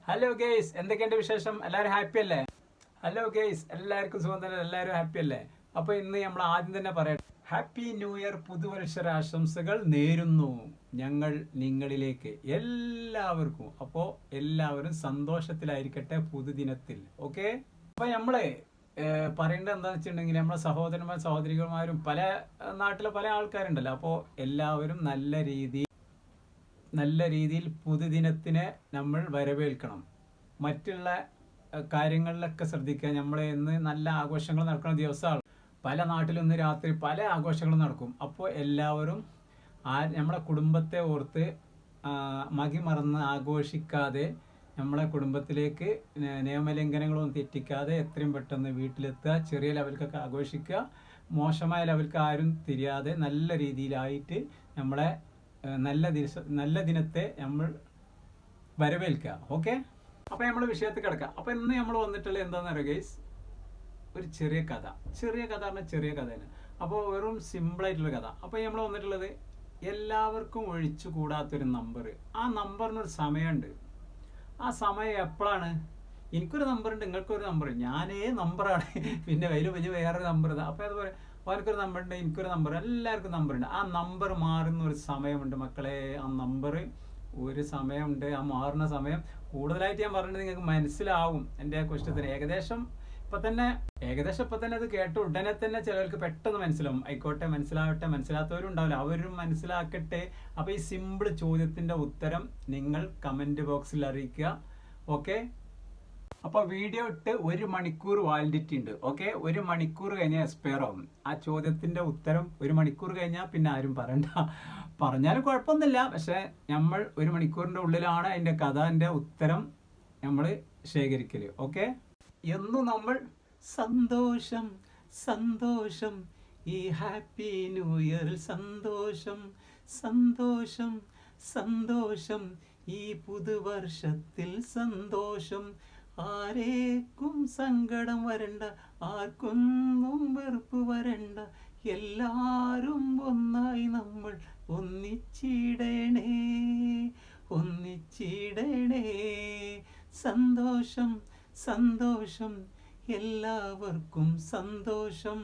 Hello guys, എന്തൊക്കെയുണ്ട് വിശേഷം? എല്ലാവരും ഹാപ്പി അല്ലേ? ഹലോ ഗേയ്സ്, എല്ലാവർക്കും സുഖം തന്നെ, എല്ലാവരും ഹാപ്പി അല്ലേ? അപ്പോൾ ഇന്ന് നമ്മൾ ആദ്യം തന്നെ പറയട്ടെ, ഹാപ്പി ന്യൂ ഇയർ, പുതുവത്സരാശംസകൾ നേരുന്നു ഞങ്ങൾ നിങ്ങളിലേക്ക് എല്ലാവർക്കും. അപ്പോൾ എല്ലാവരും സന്തോഷത്തിലായിരിക്കട്ടെ പുതുദിനത്തിൽ. ഓക്കെ, അപ്പോൾ നമ്മൾ പറയേണ്ടത് എന്താണെന്ന് വെച്ചിട്ടുണ്ടെങ്കിൽ, നമ്മളെ സഹോദരന്മാരും സഹോദരിമാരും പല നാട്ടിലെ പല ആൾക്കാരുണ്ടല്ലോ. അപ്പോൾ എല്ലാവരും നല്ല രീതിയിൽ പുതുദിനത്തിനെ നമ്മൾ വരവേൽക്കണം. മറ്റുള്ള കാര്യങ്ങളിലൊക്കെ ശ്രദ്ധിക്കുക. നമ്മൾ ഇന്ന് നല്ല ആഘോഷങ്ങൾ നടക്കുന്ന ദിവസമാണ്. പല നാട്ടിലും ഇന്ന് രാത്രി പല ആഘോഷങ്ങളും നടക്കും. അപ്പോൾ എല്ലാവരും നമ്മളെ കുടുംബത്തെ ഓർത്ത് മറന്ന് ആഘോഷിക്കാതെ, നമ്മളെ കുടുംബത്തിലേക്ക് നിയമലംഘനങ്ങളൊന്നും തെറ്റിക്കാതെ എത്രയും പെട്ടെന്ന് വീട്ടിലെത്തുക. ചെറിയ ലെവലിലൊക്കെ ആഘോഷിക്കുക. മോശമായ ലെവലിലേക്ക് ആരും തിരിയാതെ നല്ല രീതിയിലായിട്ട് നമ്മളെ നല്ല ദിനത്തെ നമ്മൾ വരവേൽക്കുക. ഓക്കെ, അപ്പോൾ നമ്മൾ വിഷയത്തിൽ കിടക്കാം. അപ്പോൾ ഇന്ന് നമ്മൾ വന്നിട്ടുള്ളത് എന്താണെന്ന് അറിയാം ഗൈസ്, ഒരു ചെറിയ കഥ പറഞ്ഞാൽ ചെറിയ കഥയാണ്. അപ്പോൾ വെറും സിമ്പിളായിട്ടുള്ള കഥ. അപ്പോൾ നമ്മൾ വന്നിട്ടുള്ളത്, എല്ലാവർക്കും ഒഴിച്ചു കൂടാത്തൊരു നമ്പർ. ആ നമ്പറിനൊരു സമയമുണ്ട്. ആ സമയം എപ്പോഴാണ്? എനിക്കൊരു നമ്പറുണ്ട്, നിങ്ങൾക്കൊരു നമ്പർ, ഞാനേ നമ്പറാണ്, പിന്നെ വലിയ വേറൊരു നമ്പർ. അപ്പോൾ അതുപോലെ അവർക്കൊരു നമ്പറുണ്ട്, എനിക്കൊരു നമ്പർ, എല്ലാവർക്കും നമ്പറുണ്ട്. ആ നമ്പർ മാറുന്ന ഒരു സമയമുണ്ട് മക്കളെ. ആ നമ്പർ ഒരു സമയമുണ്ട്. ആ മാറുന്ന സമയം കൂടുതലായിട്ട് ഞാൻ പറഞ്ഞിട്ട് നിങ്ങൾക്ക് മനസ്സിലാവും എൻ്റെ ക്വസ്റ്റ്യത്തിന്. ഏകദേശം ഇപ്പം തന്നെ അത് കേട്ട ഉടനെ തന്നെ ചിലർക്ക് പെട്ടെന്ന് മനസ്സിലാവും. ആയിക്കോട്ടെ, മനസ്സിലാത്തവരും ഉണ്ടാവില്ല, അവരും മനസ്സിലാക്കട്ടെ. അപ്പോൾ ഈ സിമ്പിൾ ചോദ്യത്തിൻ്റെ ഉത്തരം നിങ്ങൾ കമൻറ്റ് ബോക്സിൽ അറിയിക്കുക. ഓക്കെ, അപ്പോൾ വീഡിയോ ഇട്ട് 1 മണിക്കൂർ വാലിഡിറ്റി ഉണ്ട്. ഓക്കെ, 1 മണിക്കൂർ കഴിഞ്ഞാൽ എക്സ്പയർ ആവും. ആ ചോദ്യത്തിൻ്റെ ഉത്തരം 1 മണിക്കൂർ കഴിഞ്ഞാൽ പിന്നെ ആരും പറഞ്ഞാലും കുഴപ്പമൊന്നുമില്ല. പക്ഷേ നമ്മൾ 1 മണിക്കൂറിൻ്റെ ഉള്ളിലാണ് അതിൻ്റെ കഥൻ്റെ ഉത്തരം നമ്മൾ ശേഖരിക്കൽ. ഓക്കെ, എന്നും നമ്മൾ സന്തോഷം സന്തോഷം, ഈ ഹാപ്പി ന്യൂ ഇയറിൽ സന്തോഷം സന്തോഷം സന്തോഷം, ഈ പുതുവർഷത്തിൽ സന്തോഷം. ആരേക്കും സങ്കടം വരണ്ട, ആർക്കൊന്നും വെറുപ്പ് വരണ്ട, എല്ലാരും ഒന്നായി നമ്മൾ ഒന്നിച്ചിടണേ. സന്തോഷം സന്തോഷം, എല്ലാവർക്കും സന്തോഷം.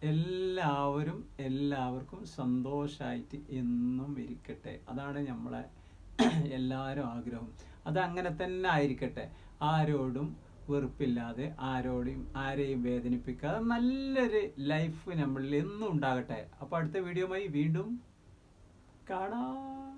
എല്ലാവർക്കും സന്തോഷമായിട്ട് എന്നും ഇരിക്കട്ടെ. അതാണ് നമ്മളെ എല്ലാവരും ആഗ്രഹം. അതങ്ങനെ തന്നെ ആയിരിക്കട്ടെ. ആരോടും വെറുപ്പില്ലാതെ, ആരെയും വേദനിപ്പിക്കാതെ നല്ലൊരു ലൈഫ് നമ്മളിൽ എന്നും ഉണ്ടാകട്ടെ. അപ്പോൾ അടുത്ത വീഡിയോയുമായി വീണ്ടും കാണാം.